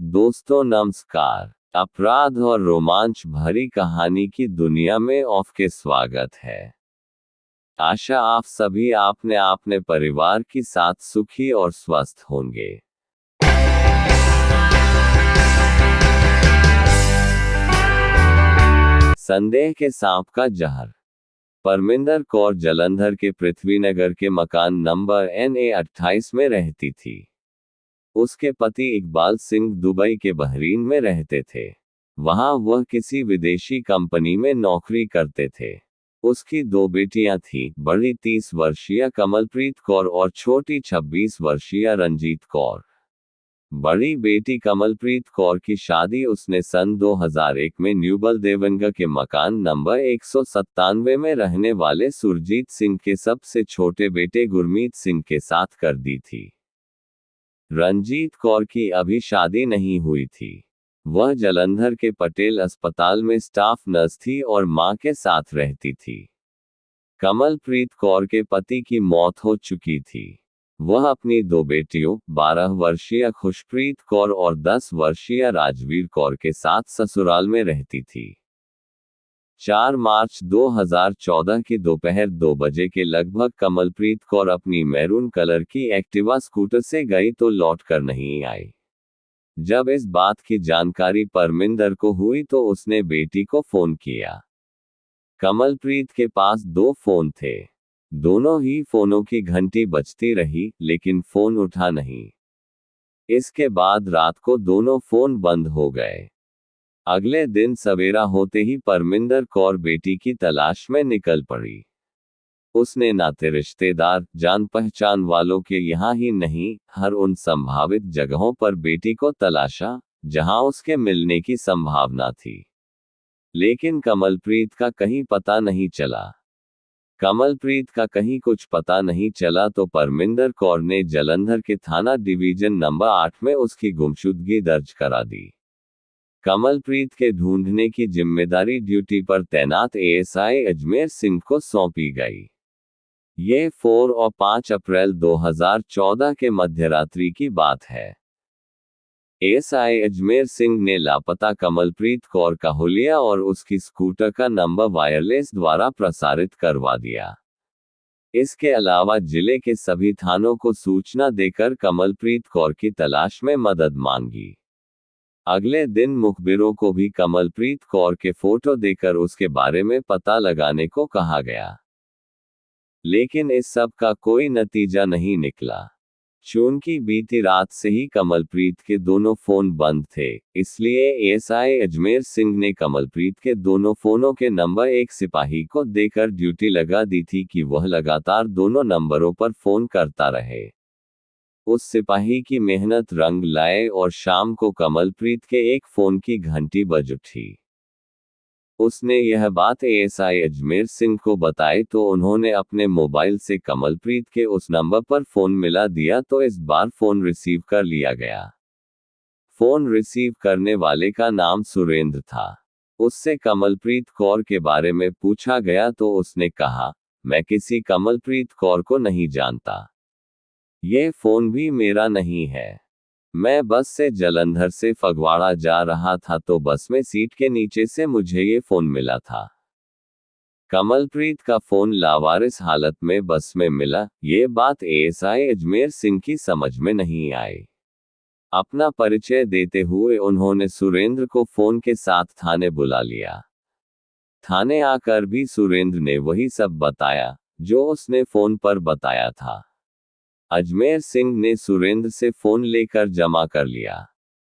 दोस्तों नमस्कार। अपराध और रोमांच भरी कहानी की दुनिया में आपके स्वागत है। आशा आप सभी अपने परिवार के साथ सुखी और स्वस्थ होंगे। संदेह के सांप का जहर। परमिंदर कौर जालंधर के पृथ्वीनगर के मकान नंबर NA 28 में रहती थी। उसके पति इकबाल सिंह दुबई के बहरीन में रहते थे। वहां वह किसी विदेशी कंपनी में नौकरी करते थे। उसकी दो बेटियां थीं, बड़ी 30 वर्षीय कमलप्रीत कौर और छोटी 26 वर्षीय रंजीत कौर। बड़ी बेटी कमलप्रीत कौर की शादी उसने सन 2001 में न्यूबल देवंगा के मकान नंबर 197 में रहने वाले सुरजीत सिंह के सबसे छोटे बेटे गुरमीत सिंह के साथ कर दी थी। रंजीत कौर की अभी शादी नहीं हुई थी। वह जालंधर के पटेल अस्पताल में स्टाफ नर्स थी और मां के साथ रहती थी। कमलप्रीत कौर के पति की मौत हो चुकी थी। वह अपनी दो बेटियों 12 वर्षीय खुशप्रीत कौर और 10 वर्षीय राजवीर कौर के साथ ससुराल में रहती थी। 4 मार्च 2014 की दोपहर 2 बजे के लगभग कमलप्रीत कौर अपनी मैरून कलर की एक्टिवा स्कूटर से गई तो लौटकर नहीं आई। जब इस बात की जानकारी परमिंदर को हुई तो उसने बेटी को फोन किया। कमलप्रीत के पास 2 फोन थे। दोनों ही फोनों की घंटी बजती रही, लेकिन फोन उठा नहीं। इसके बाद रात को दोनों फोन बंद हो गए। अगले दिन सवेरा होते ही परमिंदर कौर बेटी की तलाश में निकल पड़ी। उसने नाते रिश्तेदार, जान पहचान वालों के यहाँ ही नहीं, हर उन संभावित जगहों पर बेटी को तलाशा जहां उसके मिलने की संभावना थी। लेकिन कमलप्रीत का कहीं पता नहीं चला। कमलप्रीत का कहीं कुछ पता नहीं चला तो परमिंदर कौर ने जालंधर के थाना डिवीजन नंबर 8 में उसकी गुमशुदगी दर्ज करा दी। कमलप्रीत के ढूंढने की जिम्मेदारी ड्यूटी पर तैनात ASI अजमेर सिंह को सौंपी गई। ये 4 और 5 अप्रैल 2014 के मध्यरात्रि की बात है। ASI अजमेर सिंह ने लापता कमलप्रीत कौर का हुलिया और उसकी स्कूटर का नंबर वायरलेस द्वारा प्रसारित करवा दिया। इसके अलावा जिले के सभी थानों को सूचना देकर कमलप्रीत कौर की तलाश में मदद मांगी। अगले दिन मुखबिरों को भी कमलप्रीत कौर के फोटो देकर उसके बारे में पता लगाने को कहा गया। लेकिन इस सब का कोई नतीजा नहीं निकला। चूंकि बीती रात से ही कमलप्रीत के दोनों फोन बंद थे, इसलिए ASI अजमेर सिंह ने कमलप्रीत के दोनों फोनों के नंबर एक सिपाही को देकर ड्यूटी लगा दी थी कि वह लगातार दोनों नंबरों पर फोन करता रहे। उस सिपाही की मेहनत रंग लाए और शाम को कमलप्रीत के एक फोन की घंटी बज उठी। उसने यह बात ASI अजमेर सिंह को बताई तो उन्होंने अपने मोबाइल से कमलप्रीत के उस नंबर पर फोन मिला दिया तो इस बार फोन रिसीव कर लिया गया। फोन रिसीव करने वाले का नाम सुरेंद्र था। उससे कमलप्रीत कौर के बारे में पूछा गया तो उसने कहा, मैं किसी कमलप्रीत कौर को नहीं जानता। ये फोन भी मेरा नहीं है। मैं बस से जालंधर से फगवाड़ा जा रहा था तो बस में सीट के नीचे से मुझे ये फोन मिला था। कमलप्रीत का फोन लावारिस हालत में बस में मिला, ये बात ASI अजमेर सिंह की समझ में नहीं आई। अपना परिचय देते हुए उन्होंने सुरेंद्र को फोन के साथ थाने बुला लिया। थाने आकर भी सुरेंद्र ने वही सब बताया जो उसने फोन पर बताया था। अजमेर सिंह ने सुरेंद्र से फोन लेकर जमा कर लिया।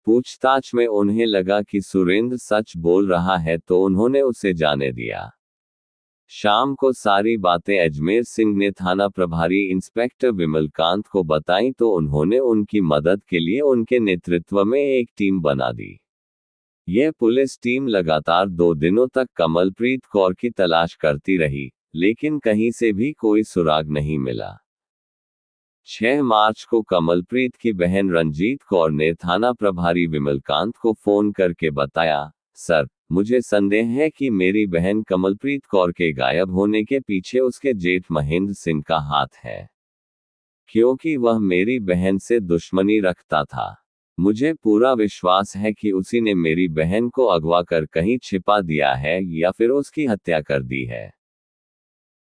पूछताछ में उन्हें लगा कि सुरेंद्र सच बोल रहा है तो उन्होंने उसे जाने दिया। शाम को सारी बातें अजमेर सिंह ने थाना प्रभारी इंस्पेक्टर विमलकांत को बताई तो उन्होंने उनकी मदद के लिए उनके नेतृत्व में एक टीम बना दी। यह पुलिस टीम लगातार 2 दिनों तक कमलप्रीत कौर की तलाश करती रही, लेकिन कहीं से भी कोई सुराग नहीं मिला। 6 मार्च को कमलप्रीत की बहन रंजीत कौर ने थाना प्रभारी विमलकांत को फोन करके बताया, सर, मुझे संदेह है कि मेरी बहन कमलप्रीत कौर के गायब होने के पीछे उसके जेठ महेंद्र सिंह का हाथ है, क्योंकि वह मेरी बहन से दुश्मनी रखता था। मुझे पूरा विश्वास है कि उसी ने मेरी बहन को अगवा कर कहीं छिपा दिया है या फिर उसकी हत्या कर दी है।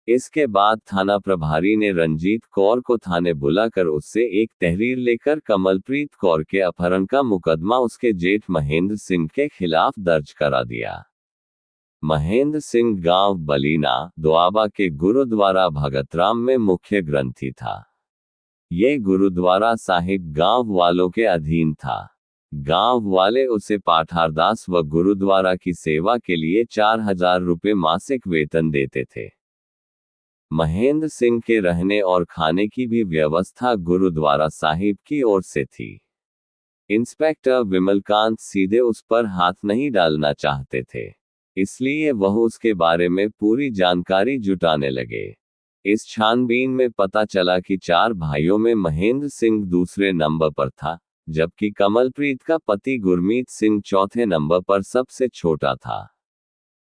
इसके बाद थाना प्रभारी ने रंजीत कौर को थाने बुलाकर उससे एक तहरीर लेकर कमलप्रीत कौर के अपहरण का मुकदमा उसके जेठ महेंद्र सिंह के खिलाफ दर्ज करा दिया। महेंद्र सिंह गांव बलीना दोआबा के गुरुद्वारा भगतराम में मुख्य ग्रंथी था। ये गुरुद्वारा साहिब गांव वालों के अधीन था। गांव वाले उसे पाठारदास व गुरुद्वारा की सेवा के लिए 4,000 रुपये मासिक वेतन देते थे। महेंद्र सिंह के रहने और खाने की भी व्यवस्था गुरुद्वारा साहिब की ओर से थी। इंस्पेक्टर विमलकांत सीधे उस पर हाथ नहीं डालना चाहते थे, इसलिए वह उसके बारे में पूरी जानकारी जुटाने लगे। इस छानबीन में पता चला कि 4 भाइयों में महेंद्र सिंह दूसरे नंबर पर था, जबकि कमलप्रीत का पति गुरमीत सिंह चौथे नंबर पर सबसे छोटा था।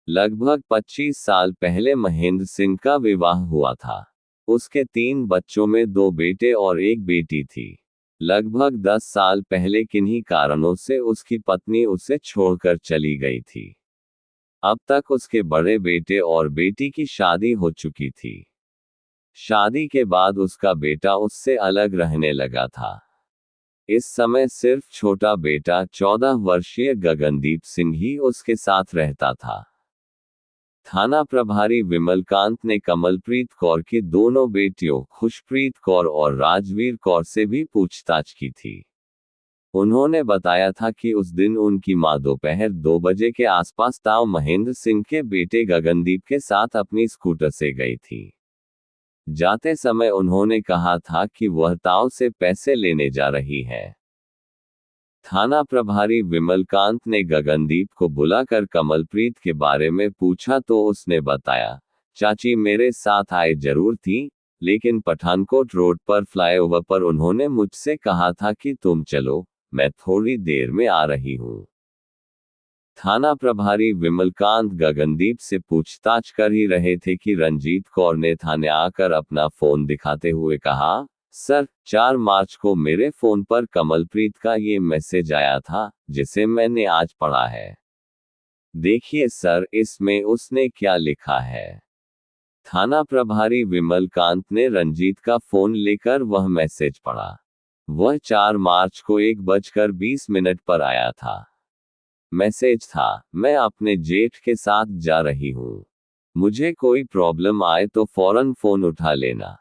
लगभग 25 साल पहले महेंद्र सिंह का विवाह हुआ था। उसके 3 बच्चों में 2 बेटे और 1 बेटी थी। लगभग 10 साल पहले किन्हीं कारणों से उसकी पत्नी उसे छोड़कर चली गई थी। अब तक उसके बड़े बेटे और बेटी की शादी हो चुकी थी। शादी के बाद उसका बेटा उससे अलग रहने लगा था। इस समय सिर्फ छोटा बेटा 14 वर्षीय गगनदीप सिंह ही उसके साथ रहता था। थाना प्रभारी विमलकांत ने कमलप्रीत कौर की दोनों बेटियों खुशप्रीत कौर और राजवीर कौर से भी पूछताछ की थी। उन्होंने बताया था कि उस दिन उनकी मां दोपहर 2 बजे के आसपास ताऊ महेंद्र सिंह के बेटे गगनदीप के साथ अपनी स्कूटर से गई थी। जाते समय उन्होंने कहा था कि वह ताऊ से पैसे लेने जा रही है। थाना प्रभारी विमलकांत ने गगनदीप को बुलाकर कमलप्रीत के बारे में पूछा तो उसने बताया, चाची मेरे साथ आए जरूर थी, लेकिन पठानकोट रोड पर फ्लाईओवर पर उन्होंने मुझसे कहा था कि तुम चलो, मैं थोड़ी देर में आ रही हूँ। थाना प्रभारी विमलकांत गगनदीप से पूछताछ कर ही रहे थे कि रंजीत कौर ने थाने आकर अपना फोन दिखाते हुए कहा, सर, 4 मार्च को मेरे फोन पर कमलप्रीत का ये मैसेज आया था, जिसे मैंने आज पढ़ा है। देखिए सर, इसमें उसने क्या लिखा है। थाना प्रभारी विमलकांत ने रंजीत का फोन लेकर वह मैसेज पढ़ा। वह 4 मार्च को 1:20 पर आया था। मैसेज था, मैं अपने जेठ के साथ जा रही हूँ। मुझे कोई प्रॉब्लम आए तो फौरन फोन उठा लेना।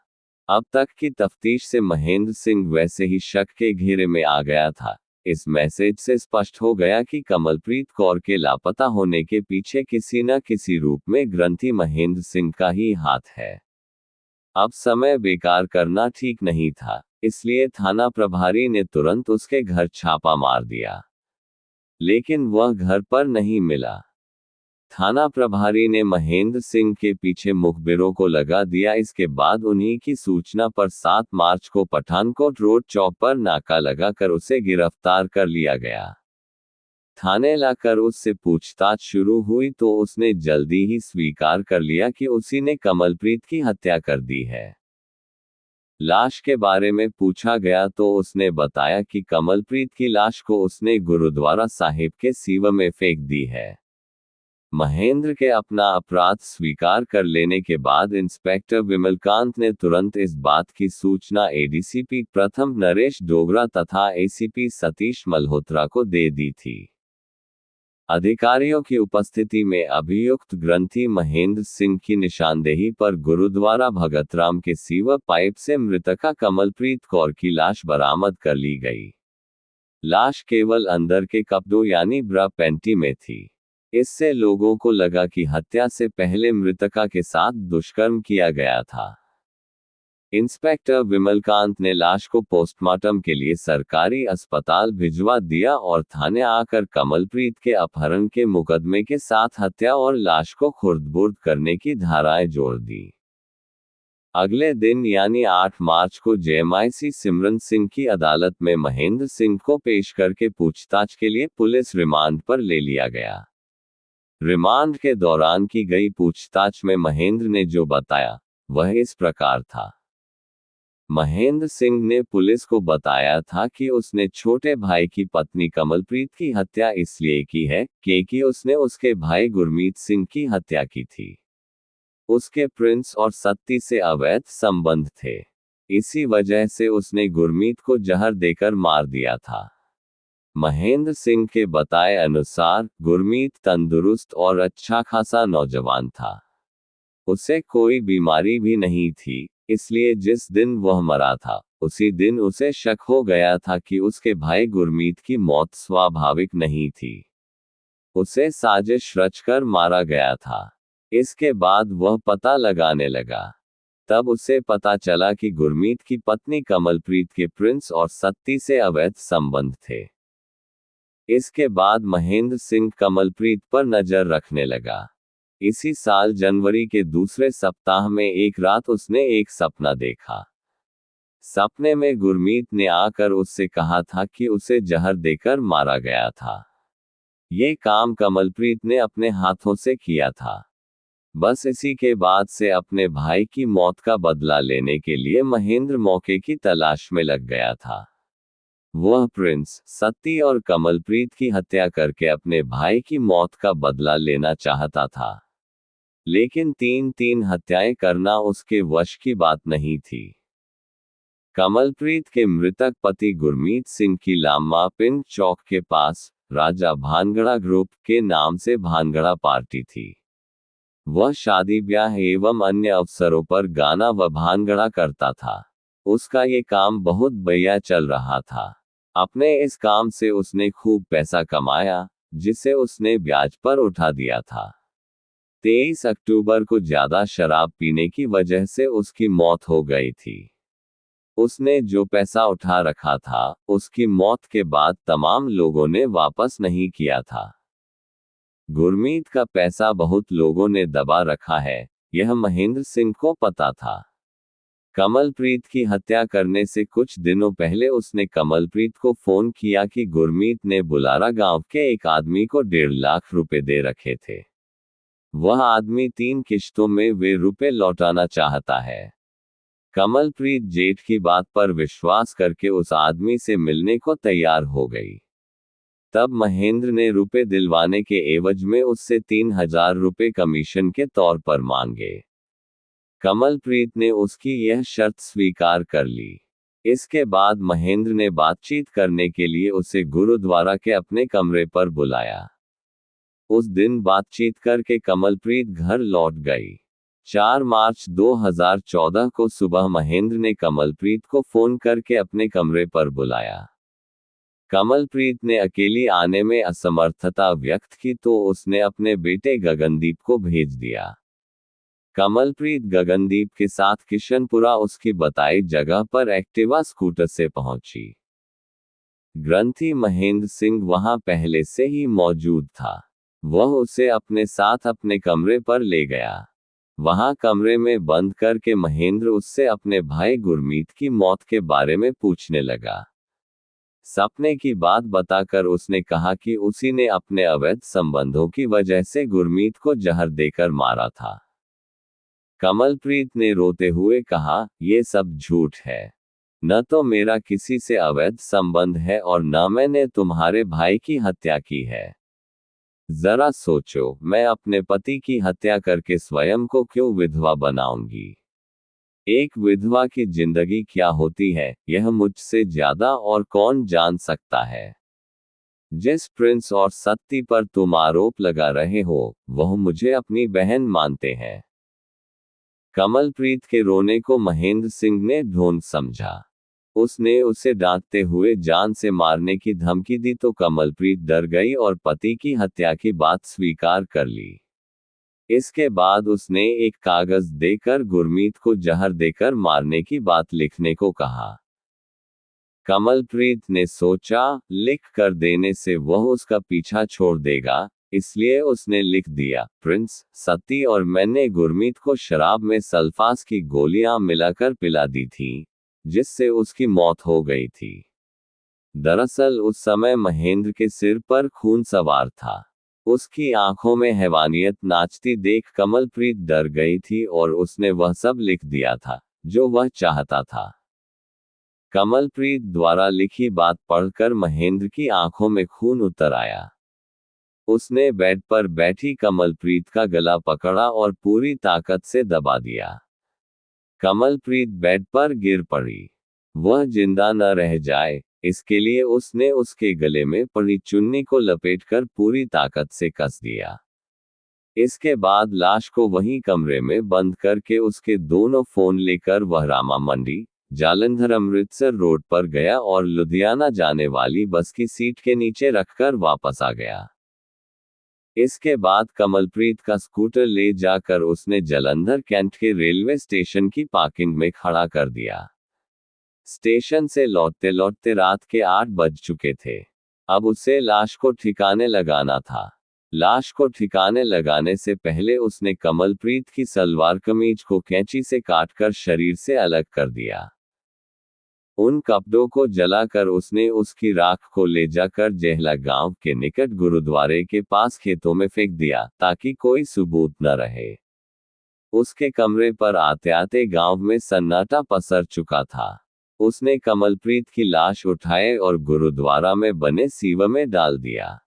अब तक की तफ्तीश से महेंद्र सिंह वैसे ही शक के घेरे में आ गया था। इस मैसेज से स्पष्ट हो गया कि कमलप्रीत कौर के लापता होने के पीछे किसी न किसी रूप में ग्रंथी महेंद्र सिंह का ही हाथ है। अब समय बेकार करना ठीक नहीं था, इसलिए थाना प्रभारी ने तुरंत उसके घर छापा मार दिया, लेकिन वह घर पर नहीं मिला। थाना प्रभारी ने महेंद्र सिंह के पीछे मुखबिरों को लगा दिया। इसके बाद उन्हीं की सूचना पर 7 मार्च को पठानकोट रोड चौक पर नाका लगाकर उसे गिरफ्तार कर लिया गया। थाने लाकर उससे पूछताछ शुरू हुई तो उसने जल्दी ही स्वीकार कर लिया कि उसी ने कमलप्रीत की हत्या कर दी है। लाश के बारे में पूछा गया तो उसने बताया कि कमलप्रीत की लाश को उसने गुरुद्वारा साहिब के सीवर में फेंक दी है। महेंद्र के अपना अपराध स्वीकार कर लेने के बाद इंस्पेक्टर विमलकांत ने तुरंत इस बात की सूचना एडीसीपी प्रथम नरेश डोगरा तथा एसीपी सतीश मल्होत्रा को दे दी थी। अधिकारियों की उपस्थिति में अभियुक्त ग्रंथी महेंद्र सिंह की निशानदेही पर गुरुद्वारा भगतराम के सीवर पाइप से मृतका कमलप्रीत कौर की लाश बरामद कर ली गई। लाश केवल अंदर के कपड़ों यानी ब्रा पैंटी में थी। इससे लोगों को लगा कि हत्या से पहले मृतका के साथ दुष्कर्म किया गया था। इंस्पेक्टर विमलकांत ने लाश को पोस्टमार्टम के लिए सरकारी अस्पताल भिजवा दिया और थाने आकर कमलप्रीत के अपहरण के मुकदमे के साथ हत्या और लाश को खुर्द-बुर्द करने की धाराएं जोड़ दी। अगले दिन यानी 8 मार्च को जेएमआईसी सिमरन सिंह की अदालत में महेंद्र सिंह को पेश करके पूछताछ के लिए पुलिस रिमांड पर ले लिया गया। रिमांड के दौरान की गई पूछताछ में महेंद्र ने जो बताया वह इस प्रकार था। महेंद्र सिंह ने पुलिस को बताया था कि उसने छोटे भाई की पत्नी कमलप्रीत की हत्या इसलिए की है क्योंकि उसने उसके भाई गुरमीत सिंह की हत्या की थी। उसके प्रिंस और सत्ती से अवैध संबंध थे, इसी वजह से उसने गुरमीत को जहर देकर मार दिया था। महेंद्र सिंह के बताए अनुसार गुरमीत तंदुरुस्त और अच्छा खासा नौजवान था। उसे कोई बीमारी भी नहीं थी, इसलिए जिस दिन वह मरा था उसी दिन उसे शक हो गया था कि उसके भाई गुरमीत की मौत स्वाभाविक नहीं थी। उसे साजिश रचकर मारा गया था। इसके बाद वह पता लगाने लगा। तब उसे पता चला कि गुरमीत की पत्नी कमलप्रीत के प्रिंस और सत्ती से अवैध संबंध थे। इसके बाद महेंद्र सिंह कमलप्रीत पर नजर रखने लगा। इसी साल जनवरी के दूसरे सप्ताह में एक रात उसने एक सपना देखा। सपने में गुरमीत ने आकर उससे कहा था कि उसे जहर देकर मारा गया था। ये काम कमलप्रीत ने अपने हाथों से किया था। बस इसी के बाद से अपने भाई की मौत का बदला लेने के लिए महेंद्र मौके की तलाश में लग गया था। वह प्रिंस, सत्ती और कमलप्रीत की हत्या करके अपने भाई की मौत का बदला लेना चाहता था। लेकिन तीन हत्याएं करना उसके वश की बात नहीं थी। कमलप्रीत के मृतक पति गुरमीत सिंह की लामा पिन चौक के पास राजा भानगड़ा ग्रुप के नाम से भानगड़ा पार्टी थी। वह शादी ब्याह एवं अन्य अवसरों पर गाना व भानगड़ा करता था। उसका ये काम बहुत बढ़िया चल रहा था। अपने इस काम से उसने खूब पैसा कमाया, जिसे उसने ब्याज पर उठा दिया था। 23 अक्टूबर को ज्यादा शराब पीने की वजह से उसकी मौत हो गई थी। उसने जो पैसा उठा रखा था, उसकी मौत के बाद तमाम लोगों ने वापस नहीं किया था। गुरमीत का पैसा बहुत लोगों ने दबा रखा है, यह महेंद्र सिंह को पता था। कमलप्रीत की हत्या करने से कुछ दिनों पहले उसने कमलप्रीत को फोन किया कि गुरमीत ने बुलारा गांव के एक आदमी को 1.5 लाख रुपए दे रखे थे। वह आदमी 3 किश्तों में वे रुपए लौटाना चाहता है। कमलप्रीत जेठ की बात पर विश्वास करके उस आदमी से मिलने को तैयार हो गई। तब महेंद्र ने रुपए दिलवाने के एवज में उससे 3,000 रुपए कमीशन के तौर पर मांगे। कमलप्रीत ने उसकी यह शर्त स्वीकार कर ली। इसके बाद महेंद्र ने बातचीत करने के लिए उसे गुरुद्वारा के अपने कमरे पर बुलाया। उस दिन बातचीत करके कमलप्रीत घर लौट गई। 4 मार्च 2014 को सुबह महेंद्र ने कमलप्रीत को फोन करके अपने कमरे पर बुलाया। कमलप्रीत ने अकेली आने में असमर्थता व्यक्त की तो उसने अपने बेटे गगनदीप को भेज दिया। कमलप्रीत गगनदीप के साथ किशनपुरा उसकी बताई जगह पर एक्टिवा स्कूटर से पहुंची। ग्रंथी महेंद्र सिंह वहां पहले से ही मौजूद था। वह उसे अपने साथ अपने कमरे पर ले गया। वहां कमरे में बंद करके महेंद्र उससे अपने भाई गुरमीत की मौत के बारे में पूछने लगा। सपने की बात बताकर उसने कहा कि उसी ने अपने अवैध संबंधों की वजह से गुरमीत को जहर देकर मारा था। कमलप्रीत ने रोते हुए कहा, ये सब झूठ है। न तो मेरा किसी से अवैध संबंध है और न मैंने तुम्हारे भाई की हत्या की है। जरा सोचो, मैं अपने पति की हत्या करके स्वयं को क्यों विधवा बनाऊंगी? एक विधवा की जिंदगी क्या होती है, यह मुझसे ज्यादा और कौन जान सकता है। जिस प्रिंस और सत्ती पर तुम आरोप लगा रहे हो, वह मुझे अपनी बहन मानते हैं। कमलप्रीत के रोने को महेंद्र सिंह ने ढोंग समझा। उसने उसे डांटते हुए जान से मारने की धमकी दी तो कमलप्रीत डर गई और पति की हत्या की बात स्वीकार कर ली। इसके बाद उसने एक कागज देकर गुरमीत को जहर देकर मारने की बात लिखने को कहा। कमलप्रीत ने सोचा, लिख कर देने से वह उसका पीछा छोड़ देगा, इसलिए उसने लिख दिया, प्रिंस, सत्ती और मैंने गुरमीत को शराब में सल्फास की गोलियां मिलाकर पिला दी थी, जिससे उसकी मौत हो गई थी। दरअसल उस समय महेंद्र के सिर पर खून सवार था। उसकी आंखों में हैवानियत नाचती देख कमलप्रीत डर गई थी और उसने वह सब लिख दिया था जो वह चाहता था। कमलप्रीत द्वारा लिखी बात पढ़कर महेंद्र की आंखों में खून उतर आया। उसने बेड पर बैठी कमलप्रीत का गला पकड़ा और पूरी ताकत से दबा दिया। कमलप्रीत बेड पर गिर पड़ी। वह जिंदा न रह जाए, इसके लिए उसने उसके गले में पड़ी चुन्नी को लपेटकर पूरी ताकत से कस दिया। इसके बाद लाश को वहीं कमरे में बंद करके उसके दोनों फोन लेकर वह रामा मंडी, जालंधर अमृतसर रोड पर गया और लुधियाना जाने वाली बस की सीट के नीचे रखकर वापस आ गया। इसके बाद कमलप्रीत का स्कूटर ले जाकर उसने जालंधर कैंट के रेलवे स्टेशन की पार्किंग में खड़ा कर दिया। स्टेशन से लौटते लौटते रात के 8 बज चुके थे। अब उसे लाश को ठिकाने लगाना था। लाश को ठिकाने लगाने से पहले उसने कमलप्रीत की सलवार कमीज को कैंची से काटकर शरीर से अलग कर दिया। उन कपड़ों को जलाकर उसने उसकी राख को ले जाकर जेहला गांव के निकट गुरुद्वारे के पास खेतों में फेंक दिया, ताकि कोई सबूत न रहे। उसके कमरे पर आते आते गांव में सन्नाटा पसर चुका था। उसने कमलप्रीत की लाश उठाए और गुरुद्वारा में बने सीवर में डाल दिया।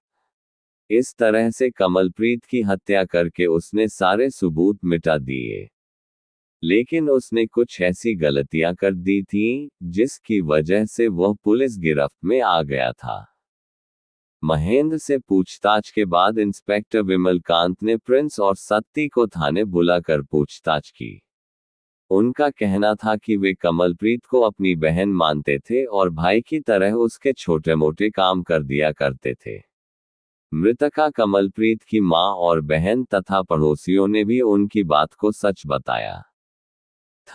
इस तरह से कमलप्रीत की हत्या करके उसने सारे सबूत मिटा दिए। लेकिन उसने कुछ ऐसी गलतियां कर दी थीं, जिसकी वजह से वह पुलिस गिरफ्त में आ गया था। महेंद्र से पूछताछ के बाद इंस्पेक्टर विमलकांत ने प्रिंस और सत्ती को थाने बुलाकर पूछताछ की। उनका कहना था कि वे कमलप्रीत को अपनी बहन मानते थे और भाई की तरह उसके छोटे मोटे काम कर दिया करते थे। मृतका कमलप्रीत की मां और बहन तथा पड़ोसियों ने भी उनकी बात को सच बताया।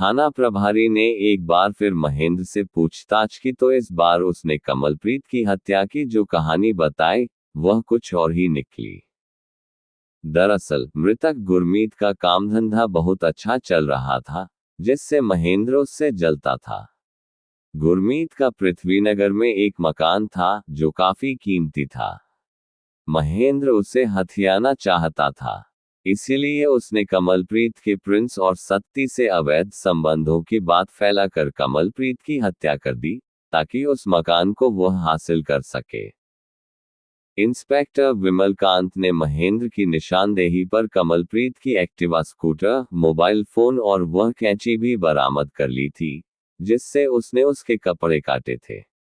थाना प्रभारी ने एक बार फिर महेंद्र से पूछताछ की तो इस बार उसने कमलप्रीत की हत्या की जो कहानी बताई, वह कुछ और ही निकली। दरअसल मृतक गुरमीत का काम धंधा बहुत अच्छा चल रहा था, जिससे महेंद्र उससे जलता था। गुरमीत का पृथ्वीनगर में एक मकान था जो काफी कीमती था। महेंद्र उसे हथियाना चाहता था, इसीलिए उसने कमलप्रीत के प्रिंस और सत्ती से अवैध संबंधों की बात फैलाकर कमलप्रीत की हत्या कर दी, ताकि उस मकान को वह हासिल कर सके। इंस्पेक्टर विमलकांत ने महेंद्र की निशानदेही पर कमलप्रीत की एक्टिवा स्कूटर, मोबाइल फोन और वह कैंची भी बरामद कर ली थी, जिससे उसने उसके कपड़े काटे थे।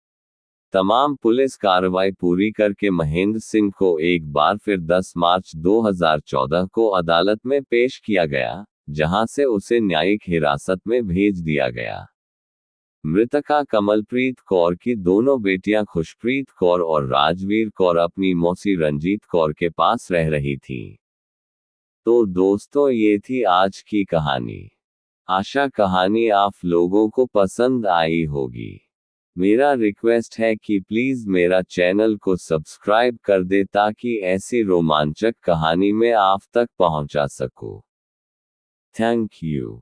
तमाम पुलिस कार्रवाई पूरी करके महेंद्र सिंह को एक बार फिर 10 मार्च 2014 को अदालत में पेश किया गया, जहां से उसे न्यायिक हिरासत में भेज दिया गया। मृतका कमलप्रीत कौर की दोनों बेटियां खुशप्रीत कौर और राजवीर कौर अपनी मौसी रंजीत कौर के पास रह रही थीं। तो दोस्तों, ये थी आज की कहानी। आशा कहानी आप लोगों को पसंद आई होगी। मेरा रिक्वेस्ट है कि प्लीज मेरा चैनल को सब्सक्राइब कर दे ताकि ऐसी रोमांचक कहानी मैं आप तक पहुंचा सकूं। Thank you.